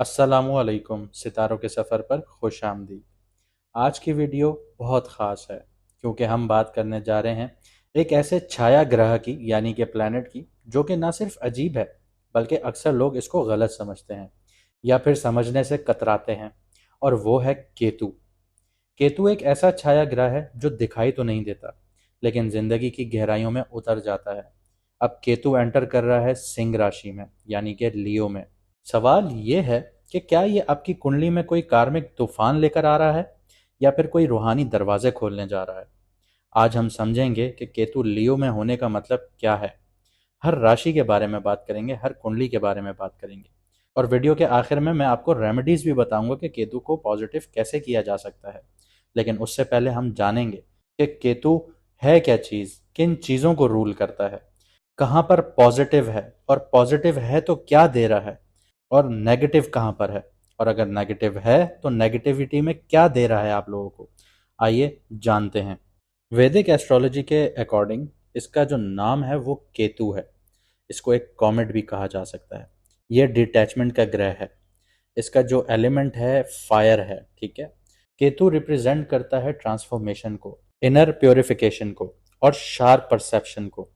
अस्सलामुअलैकुम सितारों के सफ़र पर खुश आमदीद। आज की वीडियो बहुत ख़ास है क्योंकि हम बात करने जा रहे हैं एक ऐसे छाया ग्रह की यानी कि प्लैनेट की जो कि ना सिर्फ अजीब है बल्कि अक्सर लोग इसको गलत समझते हैं या फिर समझने से कतराते हैं। और वो है केतु। केतु एक ऐसा छाया ग्रह है जो दिखाई तो नहीं देता लेकिन ज़िंदगी की गहराइयों में उतर जाता है। अब केतु एंटर कर रहा है सिंह राशि में यानी कि लियो में। सवाल ये है कि क्या ये आपकी कुंडली में कोई कार्मिक तूफान लेकर आ रहा है या फिर कोई रूहानी दरवाजे खोलने जा रहा है। आज हम समझेंगे कि केतु लियो में होने का मतलब क्या है। हर राशि के बारे में बात करेंगे, हर कुंडली के बारे में बात करेंगे और वीडियो के आखिर में मैं आपको रेमेडीज भी बताऊंगा कि केतु को पॉजिटिव कैसे किया जा सकता है। लेकिन उससे पहले हम जानेंगे कि केतु है क्या चीज़, किन चीज़ों को रूल करता है, कहाँ पर पॉजिटिव है और पॉजिटिव है तो क्या दे रहा है, और नेगेटिव कहाँ पर है, और अगर नेगेटिव है तो नेगेटिविटी में क्या दे रहा है आप लोगों को। आइए जानते हैं। वैदिक एस्ट्रोलॉजी के अकॉर्डिंग इसका जो नाम है वो केतु है। इसको एक कॉमेट भी कहा जा सकता है। यह डिटैचमेंट का ग्रह है। इसका जो एलिमेंट है फायर है, ठीक है। केतु रिप्रेजेंट करता है ट्रांसफॉर्मेशन को, इनर प्योरिफिकेशन को और शार्प परसेप्शन को।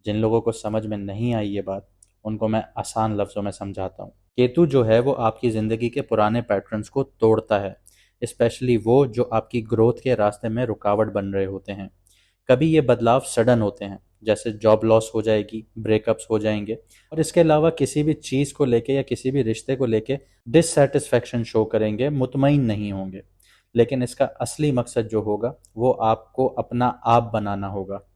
जिन लोगों को समझ में नहीं आई ये बात उनको मैं आसान लफ्ज़ों में समझाता हूँ। केतु जो है वो आपकी ज़िंदगी के पुराने पैटर्न्स को तोड़ता है, स्पेशली वो जो आपकी ग्रोथ के रास्ते में रुकावट बन रहे होते हैं। कभी ये बदलाव सडन होते हैं, जैसे जॉब लॉस हो जाएगी, ब्रेकअप्स हो जाएंगे, और इसके अलावा किसी भी चीज़ को लेके या किसी भी रिश्ते को लेके डिससेटिस्फैक्शन शो करेंगे, मुतमईन नहीं होंगे। लेकिन इसका असली मकसद जो होगा वो आपको अपना आप बनाना होगा।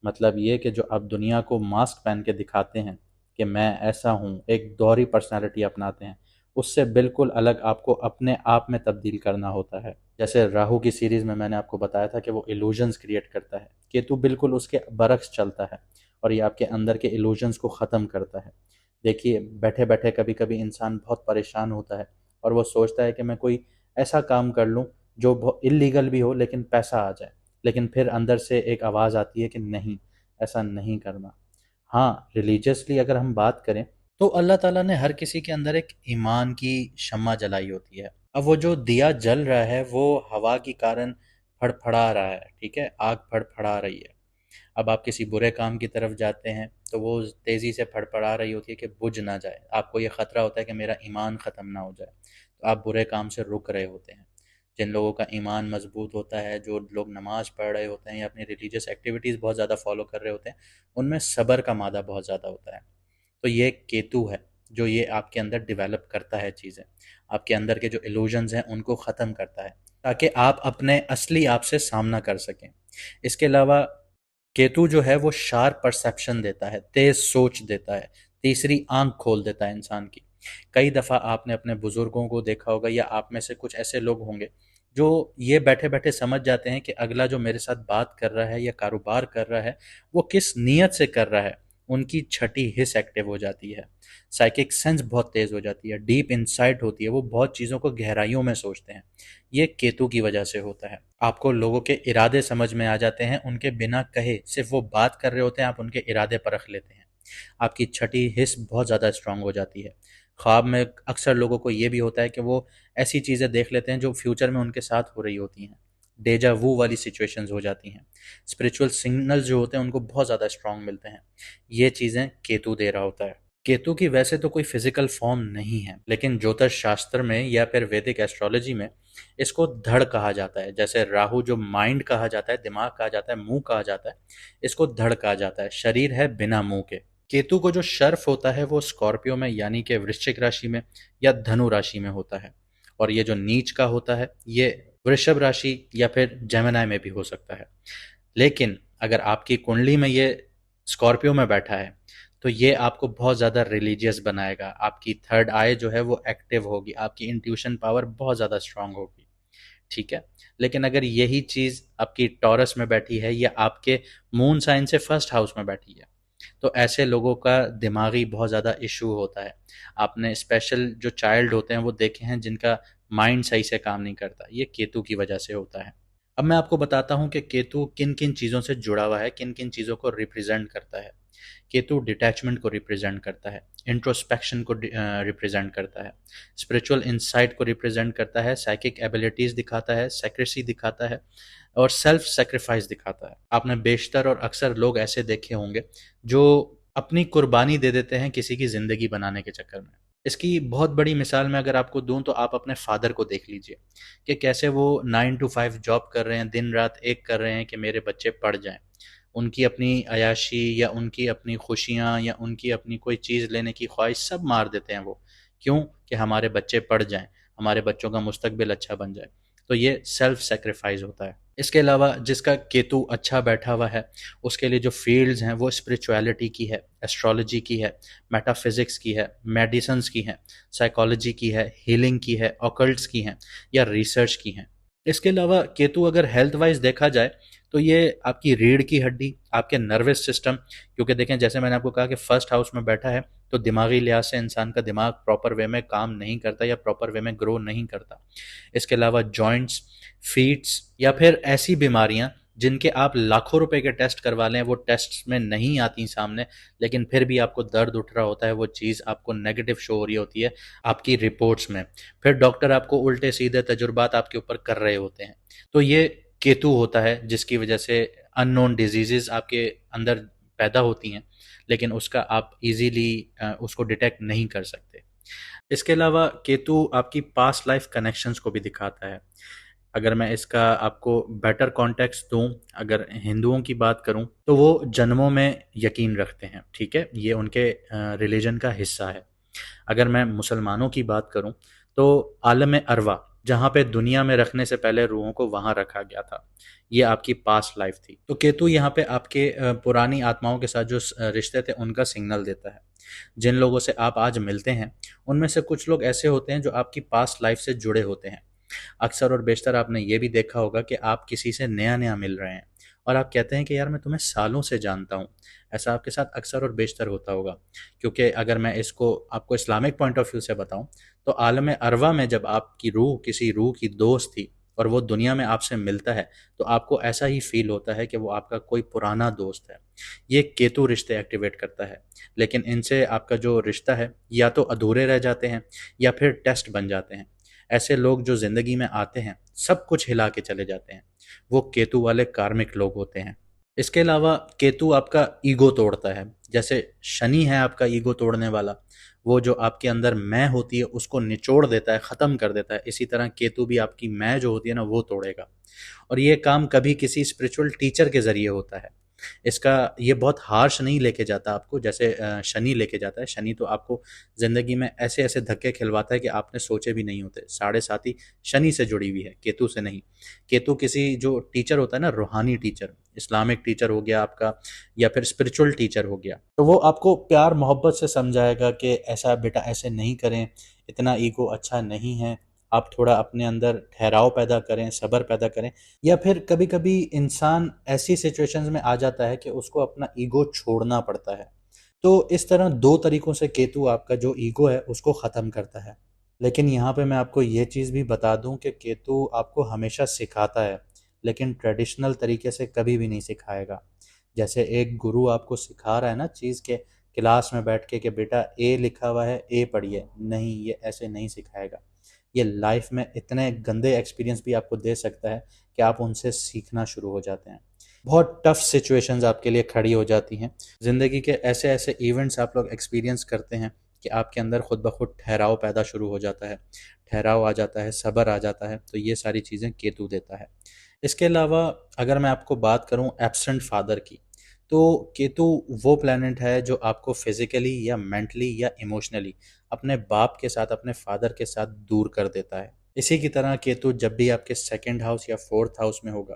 मतलब ये कि जो आप दुनिया को मास्क पहन के दिखाते हैं कि मैं ऐसा हूँ, एक दोहरी पर्सनालिटी अपनाते हैं, उससे बिल्कुल अलग आपको अपने आप में तब्दील करना होता है। जैसे राहु की सीरीज में मैंने आपको बताया था कि वो इल्यूजन्स क्रिएट करता है, केतु बिल्कुल उसके बरक्स चलता है और ये आपके अंदर के इल्यूजन्स को ख़त्म करता है। देखिए, बैठे बैठे कभी कभी इंसान बहुत परेशान होता है और वो सोचता है कि मैं कोई ऐसा काम कर लूँ जो बहुत इलीगल भी हो लेकिन पैसा आ जाए, लेकिन फिर अंदर से एक आवाज़ आती है कि नहीं, ऐसा नहीं करना। हाँ, रिलीजियसली अगर हम बात करें तो अल्लाह ताला ने हर किसी के अंदर एक ईमान की शम्मा जलाई होती है। अब वो जो दिया जल रहा है वो हवा के कारण फड़फड़ा रहा है, ठीक है, आग फड़फड़ा रही है। अब आप किसी बुरे काम की तरफ जाते हैं तो वो तेज़ी से फड़फड़ा रही होती है कि बुझ ना जाए। आपको ये ख़तरा होता है कि मेरा ईमान ख़त्म ना हो जाए, तो आप बुरे काम से रुक रहे होते हैं। जिन लोगों का ईमान मजबूत होता है, जो लोग नमाज़ पढ़ रहे होते हैं या अपनी रिलीजियस एक्टिविटीज़ बहुत ज़्यादा फॉलो कर रहे होते हैं, उनमें सब्र का मादा बहुत ज़्यादा होता है। तो ये केतु है जो ये आपके अंदर डेवलप करता है चीज़ें, आपके अंदर के जो इल्यूजन्स हैं उनको ख़त्म करता है ताकि आप अपने असली आप से सामना कर सकें। इसके अलावा केतु जो है वो शार्प परसेप्शन देता है, तेज सोच देता है, तीसरी आंख खोल देता है इंसान की। कई दफ़ा आपने अपने बुजुर्गों को देखा होगा या आप में से कुछ ऐसे लोग होंगे जो ये बैठे बैठे समझ जाते हैं कि अगला जो मेरे साथ बात कर रहा है या कारोबार कर रहा है वो किस नीयत से कर रहा है। उनकी छठी हिस्स एक्टिव हो जाती है, साइकिक सेंस बहुत तेज हो जाती है, डीप इंसाइट होती है, वो बहुत चीज़ों को गहराइयों में सोचते हैं। ये केतु की वजह से होता है। आपको लोगों के इरादे समझ में आ जाते हैं, उनके बिना कहे सिर्फ वो बात कर रहे होते हैं, आप उनके इरादे परख लेते हैं। आपकी छठी हिस्स बहुत ज़्यादा स्ट्रांग हो जाती है। ख्वाब में अक्सर लोगों को ये भी होता है कि वो ऐसी चीज़ें देख लेते हैं जो फ्यूचर में उनके साथ हो रही होती हैं। डेजा वू वाली सिचुएशंस हो जाती हैं। स्पिरिचुअल सिग्नल्स जो होते हैं उनको बहुत ज़्यादा स्ट्रांग मिलते हैं। ये चीज़ें केतु दे रहा होता है। केतु की वैसे तो कोई फिजिकल फॉर्म नहीं है, लेकिन ज्योतिष शास्त्र में या फिर वैदिक एस्ट्रोलॉजी में इसको धड़ कहा जाता है। जैसे राहु जो माइंड कहा जाता है, दिमाग कहा जाता है, मुंह कहा जाता है, इसको धड़ कहा जाता है। शरीर है बिना मुंह के। केतु को जो शर्फ होता है वो स्कॉर्पियो में यानी कि वृश्चिक राशि में या धनु राशि में होता है, और ये जो नीच का होता है ये वृषभ राशि या फिर जेमिनी में भी हो सकता है। लेकिन अगर आपकी कुंडली में ये स्कॉर्पियो में बैठा है तो ये आपको बहुत ज़्यादा रिलीजियस बनाएगा। आपकी थर्ड आई जो है वो एक्टिव होगी, आपकी इंट्यूशन पावर बहुत ज़्यादा स्ट्रांग होगी, ठीक है। लेकिन अगर यही चीज़ आपकी टॉरस में बैठी है या आपके मून साइन से फर्स्ट हाउस में बैठी है तो ऐसे लोगों का दिमागी बहुत ज़्यादा इशू होता है। आपने स्पेशल जो चाइल्ड होते हैं वो देखे हैं जिनका माइंड सही से काम नहीं करता, ये केतु की वजह से होता है। अब मैं आपको बताता हूँ कि केतु किन किन चीज़ों से जुड़ा हुआ है, किन किन चीज़ों को रिप्रेजेंट करता है। केतु डिटैचमेंट को रिप्रेजेंट करता है, इंट्रोस्पेक्शन को रिप्रेजेंट करता है, स्पिरिचुअल इंसाइट को रिप्रेजेंट करता है, साइकिक एबिलिटीज दिखाता है, सेक्रेसी दिखाता है और सेल्फ सेक्रीफाइस दिखाता है। आपने बेशतर और अक्सर लोग ऐसे देखे होंगे जो अपनी कुर्बानी दे देते हैं किसी की ज़िंदगी बनाने के चक्कर में। इसकी बहुत बड़ी मिसाल मैं अगर आपको दूं तो आप अपने फादर को देख लीजिए कि कैसे वो 9 to 5 जॉब कर रहे हैं, दिन रात एक कर रहे हैं कि मेरे बच्चे पढ़ जाएं। उनकी अपनी अयाशी या उनकी अपनी खुशियाँ या उनकी अपनी कोई चीज़ लेने की ख्वाहिश सब मार देते हैं वो। क्यों? कि हमारे बच्चे पढ़ जाएं, हमारे बच्चों का मुस्तकबिल अच्छा बन जाए। तो ये सेल्फ सेक्रीफाइस होता है। इसके अलावा जिसका केतु अच्छा बैठा हुआ है उसके लिए जो फील्ड्स हैं वो स्पिरिचुअलिटी की है, एस्ट्रोलॉजी की है, मेटाफिजिक्स की है, मेडिसिन्स की है, साइकोलॉजी की है, हीलिंग की है, ऑकल्ट्स की हैं या रिसर्च की हैं। इसके अलावा केतु अगर हेल्थ वाइज देखा जाए तो ये आपकी रीढ़ की हड्डी, आपके नर्वस सिस्टम, क्योंकि देखें जैसे मैंने आपको कहा कि फर्स्ट हाउस में बैठा है तो दिमागी लिहाज से इंसान का दिमाग प्रॉपर वे में काम नहीं करता या प्रॉपर वे में ग्रो नहीं करता। इसके अलावा जॉइंट्स, फीट्स या फिर ऐसी बीमारियां जिनके आप लाखों रुपए के टेस्ट करवा लें वो टेस्ट में नहीं आती सामने, लेकिन फिर भी आपको दर्द उठ रहा होता है, वो चीज़ आपको नेगेटिव शो हो रही होती है आपकी रिपोर्ट्स में। फिर डॉक्टर आपको उल्टे सीधे तजुर्बात आपके ऊपर कर रहे होते हैं। तो ये केतु होता है जिसकी वजह से अननोन डिजीजेस आपके अंदर पैदा होती हैं, लेकिन उसका आप इजीली उसको डिटेक्ट नहीं कर सकते। इसके अलावा केतु आपकी पास्ट लाइफ कनेक्शंस को भी दिखाता है। अगर मैं इसका आपको बेटर कॉन्टेक्स्ट दूं, अगर हिंदुओं की बात करूं तो वो जन्मों में यकीन रखते हैं, ठीक है, ये उनके रिलीजन का हिस्सा है। अगर मैं मुसलमानों की बात करूं तो आलम अरवा, जहाँ पे दुनिया में रखने से पहले रूहों को वहाँ रखा गया था, ये आपकी पास्ट लाइफ थी। तो केतु यहाँ पे आपके पुरानी आत्माओं के साथ जो रिश्ते थे उनका सिग्नल देता है। जिन लोगों से आप आज मिलते हैं उनमें से कुछ लोग ऐसे होते हैं जो आपकी पास्ट लाइफ से जुड़े होते हैं। अक्सर और बेशतर आपने ये भी देखा होगा कि आप किसी से नया नया मिल रहे हैं और आप कहते हैं कि यार मैं तुम्हें सालों से जानता हूँ। ऐसा आपके साथ अक्सर और बेशतर होता होगा, क्योंकि अगर मैं इसको आपको इस्लामिक पॉइंट ऑफ व्यू से बताऊं तो आलम अरवा में जब आपकी रूह किसी रूह की दोस्त थी और वो दुनिया में आपसे मिलता है तो आपको ऐसा ही फील होता है कि वो आपका कोई पुराना दोस्त है। ये केतु रिश्ते एक्टिवेट करता है, लेकिन इनसे आपका जो रिश्ता है या तो अधूरे रह जाते हैं या फिर टेस्ट बन जाते हैं। ऐसे लोग जो ज़िंदगी में आते हैं सब कुछ हिला के चले जाते हैं, वो केतु वाले कार्मिक लोग होते हैं। इसके अलावा केतु आपका ईगो तोड़ता है। जैसे शनि है आपका ईगो तोड़ने वाला, वो जो आपके अंदर मैं होती है उसको निचोड़ देता है, ख़त्म कर देता है। इसी तरह केतु भी आपकी मैं जो होती है ना वो तोड़ेगा, और ये काम कभी किसी स्पिरिचुअल टीचर के ज़रिए होता है। इसका ये बहुत हार्श नहीं लेके जाता आपको जैसे शनि लेके जाता है। शनि तो आपको ज़िंदगी में ऐसे ऐसे धक्के खिलवाता है कि आपने सोचे भी नहीं होते। साढ़े साथी शनि से जुड़ी हुई है, केतु से नहीं। केतु किसी जो टीचर होता है ना, रूहानी टीचर, इस्लामिक टीचर हो गया आपका या फिर स्पिरिचुअल टीचर हो गया, तो वो आपको प्यार मोहब्बत से समझाएगा कि ऐसा बेटा ऐसे नहीं करें, इतना ईगो अच्छा नहीं है, आप थोड़ा अपने अंदर ठहराव पैदा करें, सब्र पैदा करें। या फिर कभी कभी इंसान ऐसी सिचुएशंस में आ जाता है कि उसको अपना ईगो छोड़ना पड़ता है। तो इस तरह दो तरीकों से केतु आपका जो ईगो है उसको ख़त्म करता है। लेकिन यहाँ पे मैं आपको ये चीज़ भी बता दूं कि केतु आपको हमेशा सिखाता है, लेकिन ट्रेडिशनल तरीके से कभी भी नहीं सिखाएगा। जैसे एक गुरु आपको सिखा रहा है ना चीज़ के क्लास में बैठ के कि बेटा ए लिखा हुआ है ए पढ़िए, नहीं, ये ऐसे नहीं सिखाएगा। ये लाइफ में इतने गंदे एक्सपीरियंस भी आपको दे सकता है कि आप उनसे सीखना शुरू हो जाते हैं। बहुत टफ सिचुएशंस आपके लिए खड़ी हो जाती हैं। ज़िंदगी के ऐसे ऐसे इवेंट्स आप लोग एक्सपीरियंस करते हैं कि आपके अंदर खुद ब खुद ठहराव पैदा शुरू हो जाता है, ठहराव आ जाता है, सब्र आ जाता है। तो ये सारी चीज़ें केतु देता है। इसके अलावा अगर मैं आपको बात करूं एब्सेंट फादर की, तो केतु वो प्लैनेट है जो आपको फिजिकली या मेंटली या इमोशनली अपने बाप के साथ, अपने फादर के साथ दूर कर देता है। इसी की तरह केतु जब भी आपके सेकंड हाउस या फोर्थ हाउस में होगा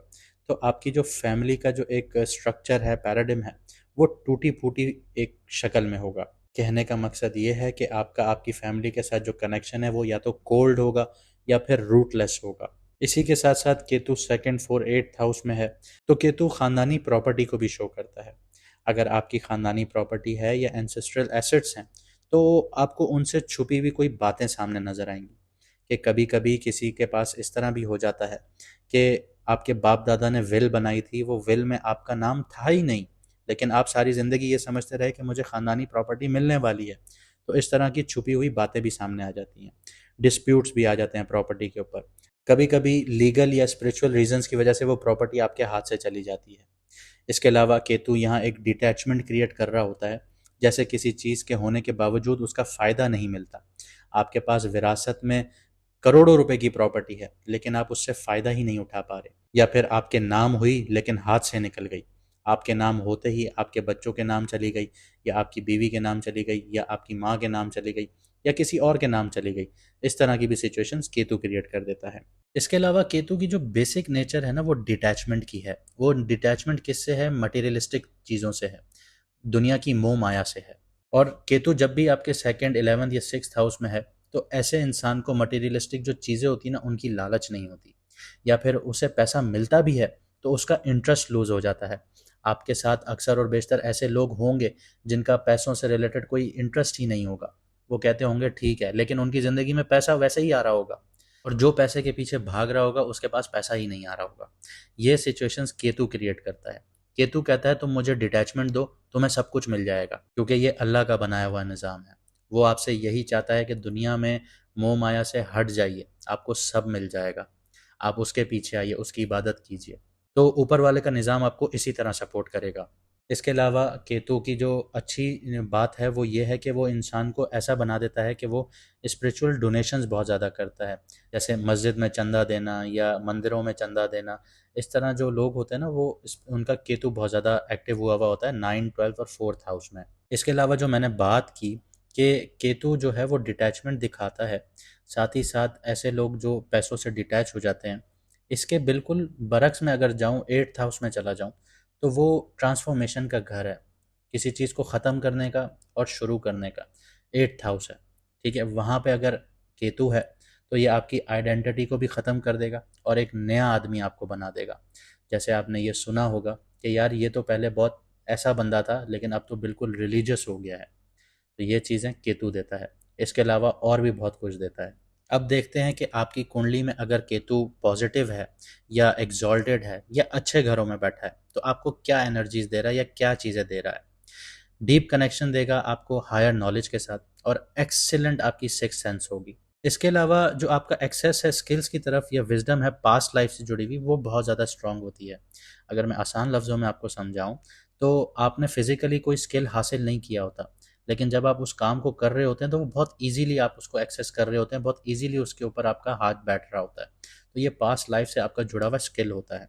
तो आपकी जो फैमिली का जो एक स्ट्रक्चर है, पैराडिम है, वो टूटी फूटी एक शक्ल में होगा। कहने का मकसद ये है कि आपका आपकी फैमिली के साथ जो कनेक्शन है वो या तो कोल्ड होगा या फिर रूटलेस होगा। इसी के साथ साथ Ketu second four eighth house में है, तो केतु खानदानी प्रॉपर्टी को भी शो करता है। अगर आपकी खानदानी प्रॉपर्टी है या एंसेस्ट्रल एसेट्स हैं तो आपको उनसे छुपी हुई कोई बातें सामने नजर आएंगी। कि कभी कभी किसी के पास इस तरह भी हो जाता है कि आपके बाप दादा ने विल बनाई थी, वो विल में आपका नाम था ही नहीं, लेकिन आप सारी ज़िंदगी ये समझते रहे कि मुझे ख़ानदानी प्रॉपर्टी मिलने वाली है। तो इस तरह की छुपी हुई बातें भी सामने आ जाती हैं, डिस्प्यूट्स भी आ जाते हैं प्रॉपर्टी के ऊपर। कभी कभी लीगल या स्पिरिचुअल रीजंस की वजह से वो प्रॉपर्टी आपके हाथ से चली जाती है। इसके अलावा केतु यहाँ एक डिटैचमेंट क्रिएट कर रहा होता है, जैसे किसी चीज़ के होने के बावजूद उसका फ़ायदा नहीं मिलता। आपके पास विरासत में करोड़ों रुपए की प्रॉपर्टी है, लेकिन आप उससे फ़ायदा ही नहीं उठा पा रहे, या फिर आपके नाम हुई लेकिन हाथ से निकल गई। आपके नाम होते ही आपके बच्चों के नाम चली गई, या आपकी बीवी के नाम चली गई, या आपकी माँ के नाम चली गई, या किसी और के नाम चली गई। इस तरह की भी सिचुएशंस केतु क्रिएट कर देता है। इसके अलावा केतु की जो बेसिक नेचर है ना, वो डिटैचमेंट की है। वो डिटैचमेंट किससे है? मटेरियलिस्टिक चीज़ों से है, दुनिया की मोह माया से है। और केतु जब भी आपके सेकंड, 11th या 6th हाउस में है, तो ऐसे इंसान को मटेरियलिस्टिक जो चीज़ें होती हैं ना, उनकी लालच नहीं होती, या फिर उसे पैसा मिलता भी है तो उसका इंटरेस्ट लूज हो जाता है। आपके साथ अक्सर और बेशतर ऐसे लोग होंगे जिनका पैसों से रिलेटेड कोई इंटरेस्ट ही नहीं होगा। वो कहते होंगे ठीक है, लेकिन उनकी ज़िंदगी में पैसा वैसे ही आ रहा होगा, और जो पैसे के पीछे भाग रहा होगा उसके पास पैसा ही नहीं आ रहा होगा। ये सिचुएशंस केतु क्रिएट करता है। केतु कहता है तुम मुझे डिटैचमेंट दो, तुम्हें सब कुछ मिल जाएगा, क्योंकि ये अल्लाह का बनाया हुआ निज़ाम है। वो आपसे यही चाहता है कि दुनिया में मोह माया से हट जाइए, आपको सब मिल जाएगा। आप उसके पीछे आइए, उसकी इबादत कीजिए। तो ऊपर वाले का निज़ाम आपको इसी तरह सपोर्ट करेगा। इसके अलावा केतु की जो अच्छी बात है वो ये है कि वो इंसान को ऐसा बना देता है कि वो स्पिरिचुअल डोनेशंस बहुत ज़्यादा करता है। जैसे मस्जिद में चंदा देना या मंदिरों में चंदा देना। इस तरह जो लोग होते हैं ना, वो उनका केतु बहुत ज़्यादा एक्टिव हुआ हुआ होता है 9, 12 और 4th हाउस में। इसके अलावा जो मैंने बात की कि केतु जो है वो डिटैचमेंट दिखाता है, साथ ही साथ ऐसे लोग जो पैसों से डिटैच हो जाते हैं, इसके बिल्कुल बरक्स में अगर जाऊं, 8th हाउस में चला जाऊं, तो वो ट्रांसफॉर्मेशन का घर है, किसी चीज़ को ख़त्म करने का और शुरू करने का। 8th हाउस है, ठीक है। वहाँ पे अगर केतु है तो ये आपकी आइडेंटिटी को भी ख़त्म कर देगा और एक नया आदमी आपको बना देगा। जैसे आपने ये सुना होगा कि यार ये तो पहले बहुत ऐसा बंदा था, लेकिन अब तो बिल्कुल रिलीजियस हो गया है। तो ये चीज़ें केतु देता है। इसके अलावा और भी बहुत कुछ देता है। अब देखते हैं कि आपकी कुंडली में अगर केतु पॉजिटिव है या एग्जॉल्टेड है या अच्छे घरों में बैठा है, तो आपको क्या एनर्जीज दे रहा है या क्या चीज़ें दे रहा है। डीप कनेक्शन देगा आपको हायर नॉलेज के साथ, और एक्सीलेंट आपकी सिक्स सेंस होगी। इसके अलावा जो आपका एक्सेस है स्किल्स की तरफ या विजडम है पास्ट लाइफ से जुड़ी हुई, वो बहुत ज़्यादा स्ट्रांग होती है। अगर मैं आसान लफ्ज़ों में आपको समझाऊं, तो आपने फिजिकली कोई स्किल हासिल नहीं किया होता, लेकिन जब आप उस काम को कर रहे होते हैं तो वो बहुत ईजीली आप उसको एक्सेस कर रहे होते हैं, बहुत ईजीली उसके ऊपर आपका हाथ बैठ रहा होता है। तो ये पास्ट लाइफ से आपका जुड़ा हुआ स्किल होता है।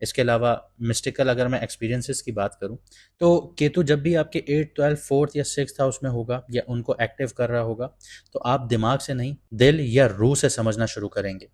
इसके अलावा मिस्टिकल अगर मैं एक्सपीरियंसेस की बात करूं, तो केतु जब भी आपके 8, 12, 4th या 6th हाउस में होगा या उनको एक्टिव कर रहा होगा, तो आप दिमाग से नहीं, दिल या रूह से समझना शुरू करेंगे।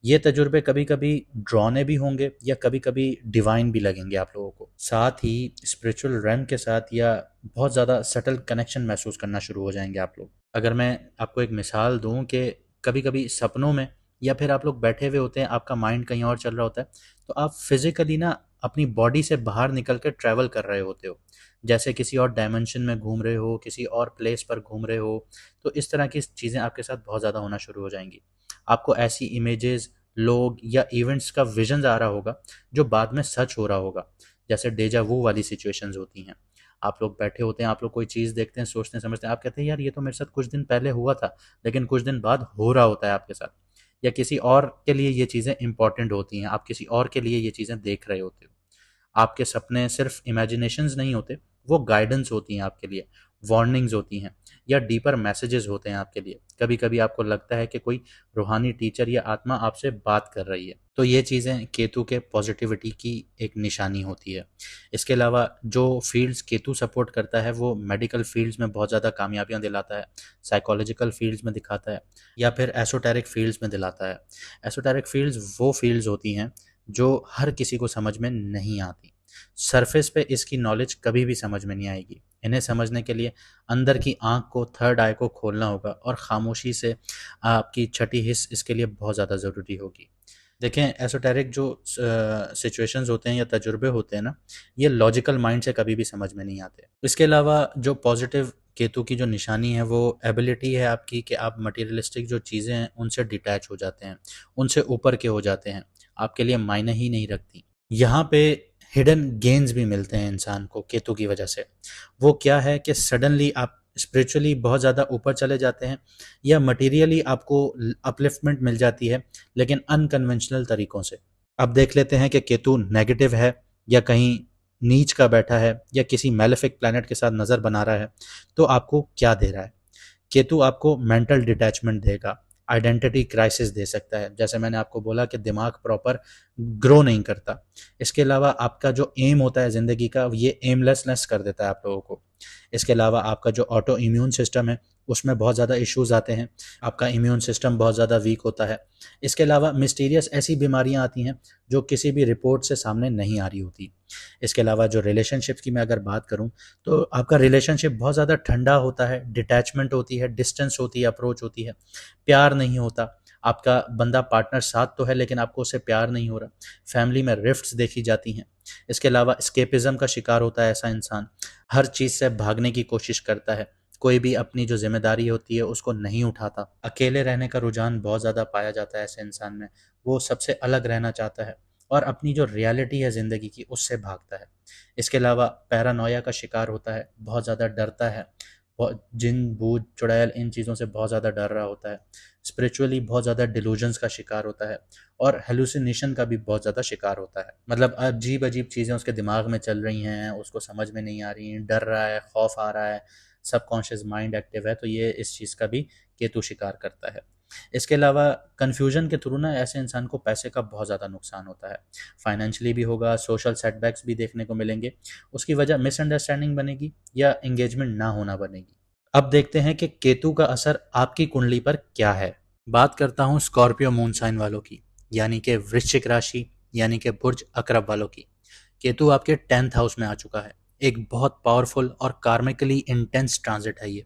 ये तजुर्बे कभी कभी ड्रॉने भी होंगे या कभी कभी डिवाइन भी लगेंगे आप लोगों को। साथ ही स्पिरिचुअल रैम के साथ या बहुत ज़्यादा सटल कनेक्शन महसूस करना शुरू हो जाएंगे आप लोग। अगर मैं आपको एक मिसाल दूं कि कभी कभी सपनों में या फिर आप लोग बैठे हुए होते हैं, आपका माइंड कहीं और चल रहा होता है, तो आप फिजिकली ना अपनी बॉडी से बाहर निकल कर ट्रैवल कर रहे होते हो, जैसे किसी और डायमेंशन में घूम रहे हो, किसी और प्लेस पर घूम रहे हो। तो इस तरह की चीज़ें आपके साथ बहुत ज़्यादा होना शुरू हो जाएंगी। आपको ऐसी इमेजेस, लोग या इवेंट्स का विजन आ रहा होगा जो बाद में सच हो रहा होगा, जैसे डेजा वू वाली सिचुएशंस होती हैं। आप लोग बैठे होते हैं, आप लोग कोई चीज़ देखते हैं, सोचते हैं, समझते हैं, आप कहते हैं यार ये तो मेरे साथ कुछ दिन पहले हुआ था, लेकिन कुछ दिन बाद हो रहा होता है आपके साथ। या किसी और के लिए ये चीज़ें इंपॉर्टेंट होती हैं, आप किसी और के लिए ये चीज़ें देख रहे होते हो। आपके सपने सिर्फ इमेजिनेशंस नहीं होते, वो गाइडेंस होती हैं आपके लिए, वार्निंग्स होती हैं, या डीपर मैसेजेस होते हैं आपके लिए। कभी कभी आपको लगता है कि कोई रूहानी टीचर या आत्मा आपसे बात कर रही है। तो ये चीज़ें केतु के पॉजिटिविटी की एक निशानी होती है। इसके अलावा जो फील्ड्स केतु सपोर्ट करता है वो मेडिकल फील्ड्स में बहुत ज़्यादा कामयाबियाँ दिलाता है, साइकोलॉजिकल फील्ड्स में दिखाता है, या फिर एसोटेरिक फील्ड्स में दिलाता है। एसोटेरिक फील्ड्स वो फील्ड्स होती हैं जो हर किसी को समझ में नहीं आती। सरफेस पे इसकी नॉलेज कभी भी समझ में नहीं आएगी। इन्हें समझने के लिए अंदर की आंख को, थर्ड आई को खोलना होगा, और खामोशी से आपकी छठी हिस्स इसके लिए बहुत ज़्यादा ज़रूरी होगी। देखें, एसोटेरिक जो सिचुएशंस होते हैं या तजुर्बे होते हैं ना, ये लॉजिकल माइंड से कभी भी समझ में नहीं आते। इसके अलावा जो पॉजिटिव केतु की जो निशानी है वो एबिलिटी है आपकी कि आप मटेरियलिस्टिक जो चीज़ें हैं उनसे डिटैच हो जाते हैं, उनसे ऊपर के हो जाते हैं, आपके लिए मायने ही नहीं रखती। यहाँ पे हिडन गेन्स भी मिलते हैं इंसान को केतु की वजह से। वो क्या है कि सडनली आप स्पिरिचुअली बहुत ज़्यादा ऊपर चले जाते हैं या मटेरियली आपको अपलिफ्टमेंट मिल जाती है, लेकिन अनकन्वेंशनल तरीकों से। अब देख लेते हैं कि केतु नेगेटिव है या कहीं नीच का बैठा है या किसी मैलेफिक प्लैनेट के साथ नज़र बना रहा है तो आपको क्या दे रहा है। केतु आपको मेंटल डिटैचमेंट देगा, आइडेंटिटी क्राइसिस दे सकता है, जैसे मैंने आपको बोला कि दिमाग प्रॉपर ग्रो नहीं करता। इसके अलावा आपका जो एम होता है ज़िंदगी का, ये एमलेसनेस कर देता है आप लोगों को। इसके अलावा आपका जो ऑटो इम्यून सिस्टम है उसमें बहुत ज़्यादा इश्यूज आते हैं, आपका इम्यून सिस्टम बहुत ज़्यादा वीक होता है। इसके अलावा मिस्टीरियस ऐसी बीमारियां आती हैं जो किसी भी रिपोर्ट से सामने नहीं आ रही होती। इसके अलावा जो रिलेशनशिप की मैं अगर बात करूं तो आपका रिलेशनशिप बहुत ज़्यादा ठंडा होता है, डिटैचमेंट होती है, डिस्टेंस होती है, अप्रोच होती है, प्यार नहीं होता। आपका बंदा पार्टनर साथ तो है लेकिन आपको उससे प्यार नहीं हो रहा। फैमिली में रिफ्ट्स देखी जाती हैं। इसके अलावा स्केपिज्म का शिकार होता है ऐसा इंसान, हर चीज़ से भागने की कोशिश करता है, कोई भी अपनी जो जिम्मेदारी होती है उसको नहीं उठाता। अकेले रहने का रुझान बहुत ज़्यादा पाया जाता है ऐसे इंसान में। वो सबसे अलग रहना चाहता है और अपनी जो रियलिटी है ज़िंदगी की उससे भागता है। इसके अलावा पैरानोया का शिकार होता है, बहुत ज़्यादा डरता है, जिन भूत चुड़ैल इन चीज़ों से बहुत ज़्यादा डर रहा होता है। स्पिरिचुअली बहुत ज़्यादा डिलूजन्स का शिकार होता है और हेलुसिनेशन का भी बहुत ज़्यादा शिकार होता है। मतलब अजीब अजीब चीज़ें उसके दिमाग में चल रही हैं, उसको समझ में नहीं आ रही हैं, डर रहा है, खौफ आ रहा है, सबकॉन्शियस माइंड एक्टिव है, तो ये इस चीज़ का भी केतु शिकार करता है। इसके अलावा कन्फ्यूजन के थ्रू ना ऐसे इंसान को पैसे का बहुत ज़्यादा नुकसान होता है, फाइनेंशियली भी होगा, सोशल सेटबैक्स भी देखने को मिलेंगे। उसकी वजह मिसअंडरस्टैंडिंग बनेगी या एंगेजमेंट ना होना बनेगी। अब देखते हैं कि केतु का असर आपकी कुंडली पर क्या है। बात करता हूँ स्कॉर्पियो मून साइन वालों की, यानी कि वृश्चिक राशि, यानी कि बुर्ज अकरब वालों की। केतु आपके 10th हाउस में आ चुका है। एक बहुत पावरफुल और कार्मिकली इंटेंस ट्रांजिट है ये।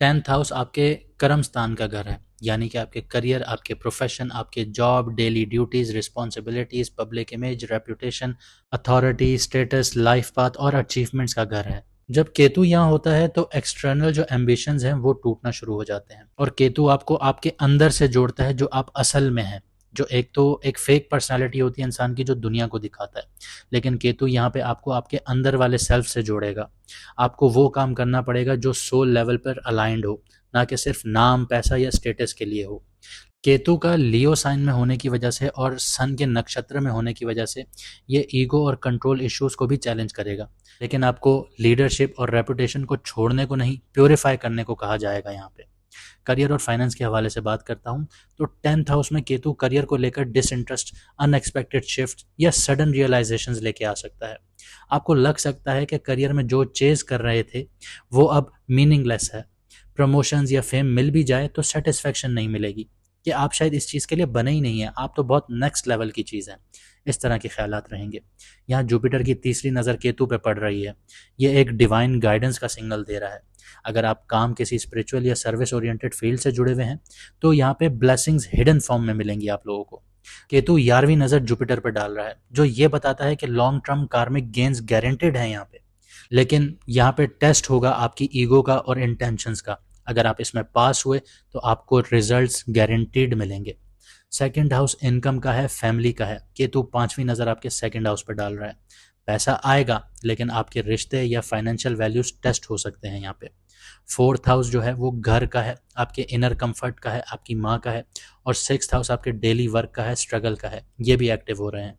10th हाउस आपके कर्म स्थान का घर है, यानी कि आपके करियर, आपके प्रोफेशन, आपके job, daily duties, responsibilities, public image, reputation, authority, status, life path और अचीवमेंट्स का घर है। जब केतु यहाँ होता है तो एक्सटर्नल जो एम्बिशंस हैं वो टूटना शुरू हो जाते हैं और केतु आपको आपके अंदर से जोड़ता है जो आप असल में हैं। जो एक तो एक फेक पर्सनालिटी होती है इंसान की जो दुनिया को दिखाता है, लेकिन केतु यहाँ पे आपको आपके अंदर वाले सेल्फ से जोड़ेगा। आपको वो काम करना पड़ेगा जो सोल लेवल पर अलाइंड हो, ना कि सिर्फ नाम, पैसा या स्टेटस के लिए हो। केतु का लियो साइन में होने की वजह से और सन के नक्षत्र में होने की वजह से ये ईगो और कंट्रोल इश्यूज को भी चैलेंज करेगा, लेकिन आपको लीडरशिप और रेपुटेशन को छोड़ने को नहीं, प्योरीफाई करने को कहा जाएगा यहाँ पे। करियर और फाइनेंस के हवाले से बात करता हूँ तो 10th हाउस में केतु करियर को लेकर डिसइंटरेस्ट, अनएक्सपेक्टेड शिफ्ट या सडन रियलाइजेशंस लेके आ सकता है। आपको लग सकता है कि करियर में जो चेज कर रहे थे वो अब मीनिंगलेस है। प्रमोशंस या फेम मिल भी जाए तो सेटिस्फेक्शन नहीं मिलेगी कि आप शायद इस चीज़ के लिए बने ही नहीं है, आप तो बहुत नेक्स्ट लेवल की चीज़ है। इस तरह के ख्यालात रहेंगे। यहाँ जुपिटर की तीसरी नज़र केतु पे पड़ रही है। ये एक डिवाइन गाइडेंस का सिग्नल दे रहा है। अगर आप काम किसी स्पिरिचुअल या सर्विस ओरिएंटेड फील्ड से जुड़े हुए हैं तो यहाँ पे ब्लेसिंग्स हिडन फॉर्म में मिलेंगी आप लोगों को। केतु 11वीं नज़र जुपिटर पर डाल रहा है जो ये बताता है कि लॉन्ग टर्म कार्मिक गेन्स गारंटेड है यहाँ पे, लेकिन यहाँ पे टेस्ट होगा आपकी ईगो का और इंटेंशंस का। अगर आप इसमें पास हुए तो आपको रिजल्ट्स गारंटीड मिलेंगे। सेकंड हाउस इनकम का है, फैमिली का है। केतु 5वीं नज़र आपके सेकंड हाउस पर डाल रहा है। पैसा आएगा लेकिन आपके रिश्ते या फाइनेंशियल वैल्यूज टेस्ट हो सकते हैं यहाँ पे। फोर्थ हाउस जो है वो घर का है, आपके इनर कंफर्ट का है, आपकी माँ का है। और सिक्स्थ हाउस आपके डेली वर्क का है, स्ट्रगल का है, ये भी एक्टिव हो रहे हैं।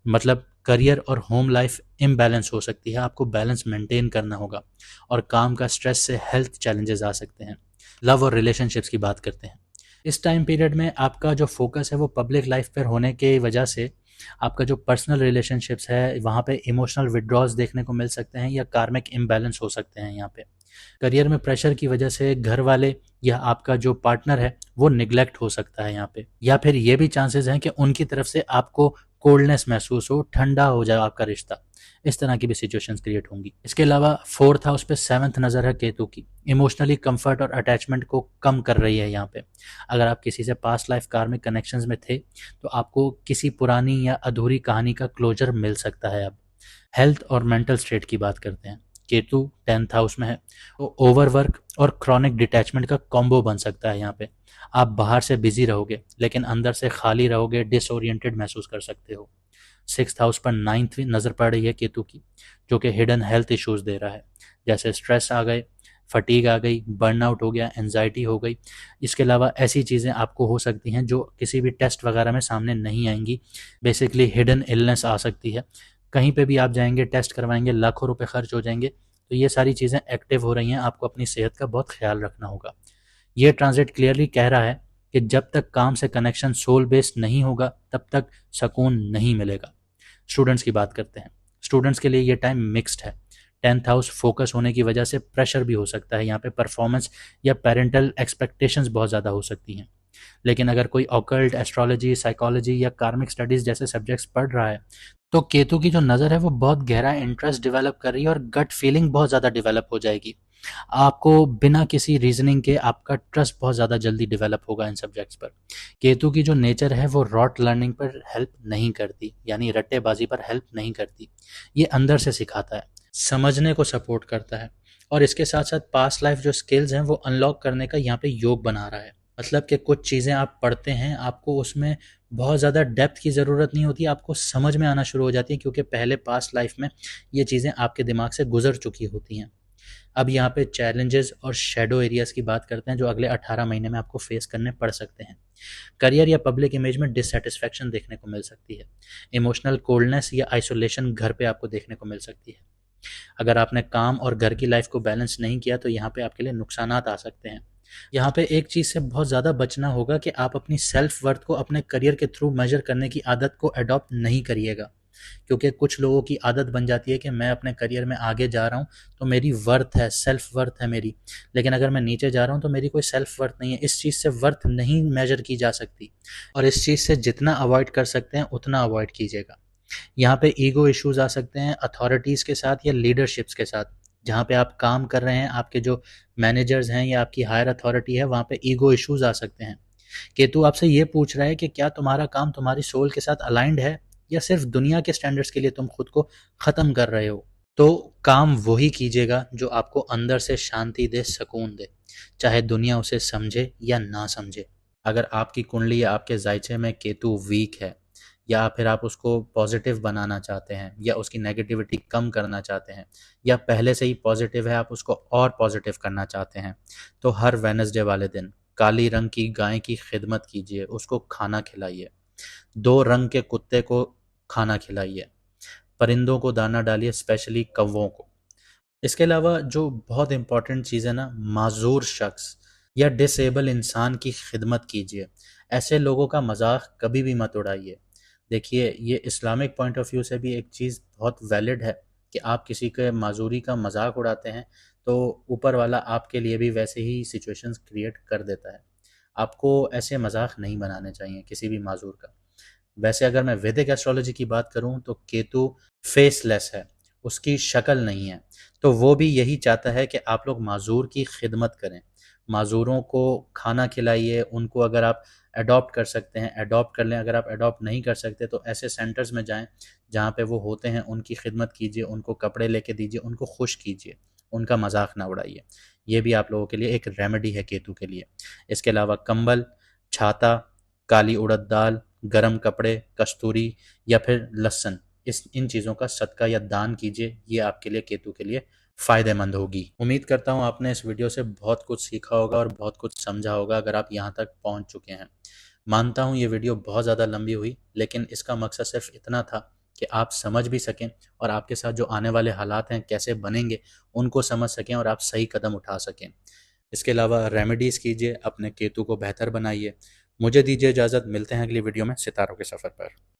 मतलब करियर और होम लाइफ इम्बैलेंस हो सकती है, आपको बैलेंस मेंटेन करना होगा और काम का स्ट्रेस से हेल्थ चैलेंजेस आ सकते हैं। लव और रिलेशनशिप्स की बात करते हैं। इस टाइम पीरियड में आपका जो फोकस है वो पब्लिक लाइफ पर होने की वजह से आपका जो पर्सनल रिलेशनशिप्स है वहाँ पे इमोशनल विड्रॉल्स देखने को मिल सकते हैं या कार्मिक इम्बैलेंस हो सकते हैं यहाँ पे। करियर में प्रेशर की वजह से घर वाले या आपका जो पार्टनर है वो निगलेक्ट हो सकता है यहाँ पे, या फिर ये भी चांसेस हैं कि उनकी तरफ से आपको कोल्डनेस महसूस हो, ठंडा हो जाए आपका रिश्ता। इस तरह की भी सिचुएशंस क्रिएट होंगी। इसके अलावा फोर्थ हाउस पे 7th नज़र है केतु की, इमोशनली कंफर्ट और अटैचमेंट को कम कर रही है यहाँ पे। अगर आप किसी से पास्ट लाइफ कार्मिक कनेक्शंस में थे तो आपको किसी पुरानी या अधूरी कहानी का क्लोजर मिल सकता है अब। हेल्थ और मेंटल स्टेट की बात करते हैं। केतु 10th हाउस में है, तो ओवरवर्क और क्रॉनिक डिटैचमेंट का कॉम्बो बन सकता है। यहाँ पे आप बाहर से बिजी रहोगे लेकिन अंदर से खाली रहोगे, डिसओरिएंटेड महसूस कर सकते हो। 6th हाउस पर 9th नज़र पड़ रही है केतु की, जो कि हिडन हेल्थ इश्यूज दे रहा है, जैसे स्ट्रेस आ गए, फटीग आ गई, बर्नआउट हो गया, एनजाइटी हो गई। इसके अलावा ऐसी चीज़ें आपको हो सकती हैं जो किसी भी टेस्ट वगैरह में सामने नहीं आएंगी। बेसिकली हिडन इलनेस आ सकती है। कहीं पे भी आप जाएंगे, टेस्ट करवाएंगे, लाखों रुपए खर्च हो जाएंगे। तो ये सारी चीज़ें एक्टिव हो रही हैं, आपको अपनी सेहत का बहुत ख्याल रखना होगा। ये ट्रांजिट क्लियरली कह रहा है कि जब तक काम से कनेक्शन सोल बेस्ड नहीं होगा तब तक सुकून नहीं मिलेगा। स्टूडेंट्स की बात करते हैं। स्टूडेंट्स के लिए ये टाइम मिक्स्ड है। 10th हाउस फोकस होने की वजह से प्रेशर भी हो सकता है, यहाँ पे परफॉर्मेंस या पेरेंटल एक्सपेक्टेशंस बहुत ज़्यादा हो सकती हैं। लेकिन अगर कोई ऑकल्ट, एस्ट्रोलॉजी, साइकोलॉजी या कार्मिक स्टडीज़ जैसे सब्जेक्ट्स पढ़ रहा है, तो केतु की जो नज़र है वो बहुत गहरा इंटरेस्ट डेवलप कर रही है और गट फीलिंग बहुत ज़्यादा डेवलप हो जाएगी। आपको बिना किसी रीजनिंग के आपका ट्रस्ट बहुत ज़्यादा जल्दी डेवलप होगा इन सब्जेक्ट्स पर। केतु की जो नेचर है वो रॉट लर्निंग पर हेल्प नहीं करती, यानी रट्टेबाजी पर हेल्प नहीं करती। ये अंदर से सिखाता है, समझने को सपोर्ट करता है, और इसके साथ साथ पास्ट लाइफ जो स्किल्स हैं वो अनलॉक करने का यहाँ पे योग बना रहा है। मतलब कि कुछ चीज़ें आप पढ़ते हैं, आपको उसमें बहुत ज़्यादा डेप्थ की ज़रूरत नहीं होती, आपको समझ में आना शुरू हो जाती है, क्योंकि पहले पास्ट लाइफ में ये चीज़ें आपके दिमाग से गुजर चुकी होती हैं। अब यहाँ पे चैलेंजेस और शेडो एरियाज़ की बात करते हैं जो अगले 18 महीने में आपको फेस करने पड़ सकते हैं। करियर या पब्लिक इमेज में डिससेटिस्फैक्शन देखने को मिल सकती है। इमोशनल कोल्डनेस या आइसोलेशन घर पे आपको देखने को मिल सकती है। अगर आपने काम और घर की लाइफ को बैलेंस नहीं किया तो यहाँ पे आपके लिए नुकसानात आ सकते हैं। यहाँ पे एक चीज़ से बहुत ज़्यादा बचना होगा कि आप अपनी सेल्फ वर्थ को अपने करियर के थ्रू मेजर करने की आदत को अडॉप्ट नहीं करिएगा, क्योंकि कुछ लोगों की आदत बन जाती है कि मैं अपने करियर में आगे जा रहा हूँ तो मेरी वर्थ है, सेल्फ वर्थ है मेरी, लेकिन अगर मैं नीचे जा रहा हूँ तो मेरी कोई सेल्फ वर्थ नहीं है। इस चीज़ से वर्थ नहीं मेजर की जा सकती, और इस चीज़ से जितना अवॉइड कर सकते हैं उतना अवॉइड कीजिएगा। यहाँ पे ईगो इश्यूज आ सकते हैं अथॉरिटीज़ के साथ या लीडरशिप्स के साथ। जहाँ पे आप काम कर रहे हैं, आपके जो मैनेजर्स हैं या आपकी हायर अथॉरिटी है, वहाँ पे ईगो इश्यूज आ सकते हैं। केतु आपसे ये पूछ रहा है कि क्या तुम्हारा काम तुम्हारी सोल के साथ अलाइंड है या सिर्फ दुनिया के स्टैंडर्ड्स के लिए तुम खुद को ख़त्म कर रहे हो। तो काम वही कीजिएगा जो आपको अंदर से शांति दे, सुकून दे, चाहे दुनिया उसे समझे या ना समझे। अगर आपकी कुंडली या आपके जायचे में केतु वीक है, या फिर आप उसको पॉजिटिव बनाना चाहते हैं या उसकी नेगेटिविटी कम करना चाहते हैं, या पहले से ही पॉजिटिव है आप उसको और पॉजिटिव करना चाहते हैं, तो हर वेडनेसडे वाले दिन काली रंग की गाय की खिदमत कीजिए, उसको खाना खिलाइए। 2 रंग के कुत्ते को खाना खिलाइए। परिंदों को दाना डालिए, स्पेशली कौवों को। इसके अलावा जो बहुत इंपॉर्टेंट चीज़ है ना, माजूर शख्स या डिसेबल इंसान की खिदमत कीजिए। ऐसे लोगों का मजाक कभी भी मत उड़ाइए। देखिए, ये इस्लामिक पॉइंट ऑफ व्यू से भी एक चीज़ बहुत वैलिड है कि आप किसी के माजूरी का मजाक उड़ाते हैं तो ऊपर वाला आपके लिए भी वैसे ही सिचुएशंस क्रिएट कर देता है। आपको ऐसे मजाक नहीं बनाने चाहिए किसी भी माजूर का। वैसे अगर मैं वैदिक एस्ट्रोलॉजी की बात करूं तो केतु फेसलेस है, उसकी शक्ल नहीं है, तो वो भी यही चाहता है कि आप लोग माजूर की खिदमत करें, माजूरों को खाना खिलाइए। उनको अगर आप अडॉप्ट कर सकते हैं अडॉप्ट कर लें, अगर आप अडॉप्ट नहीं कर सकते तो ऐसे सेंटर्स में जाएं जहाँ पे वो होते हैं, उनकी खिदमत कीजिए, उनको कपड़े लेके दीजिए, उनको खुश कीजिए, उनका मजाक ना उड़ाइए। ये भी आप लोगों के लिए एक रेमेडी है केतु के लिए। इसके अलावा कंबल, छाता, काली उड़द दाल, गरम कपड़े, कस्तूरी या फिर लहसुन, इस इन चीज़ों का सदका या दान कीजिए। ये आपके लिए, केतु के लिए फ़ायदेमंद होगी। उम्मीद करता हूँ आपने इस वीडियो से बहुत कुछ सीखा होगा और बहुत कुछ समझा होगा अगर आप यहाँ तक पहुँच चुके हैं। मानता हूँ ये वीडियो बहुत ज़्यादा लंबी हुई, लेकिन इसका मकसद सिर्फ इतना था कि आप समझ भी सकें और आपके साथ जो आने वाले हालात हैं कैसे बनेंगे उनको समझ सकें और आप सही कदम उठा सकें। इसके अलावा रेमेडीज़ कीजिए, अपने केतु को बेहतर बनाइए। मुझे दीजिए इजाज़त, मिलते हैं अगली वीडियो में सितारों के सफ़र पर।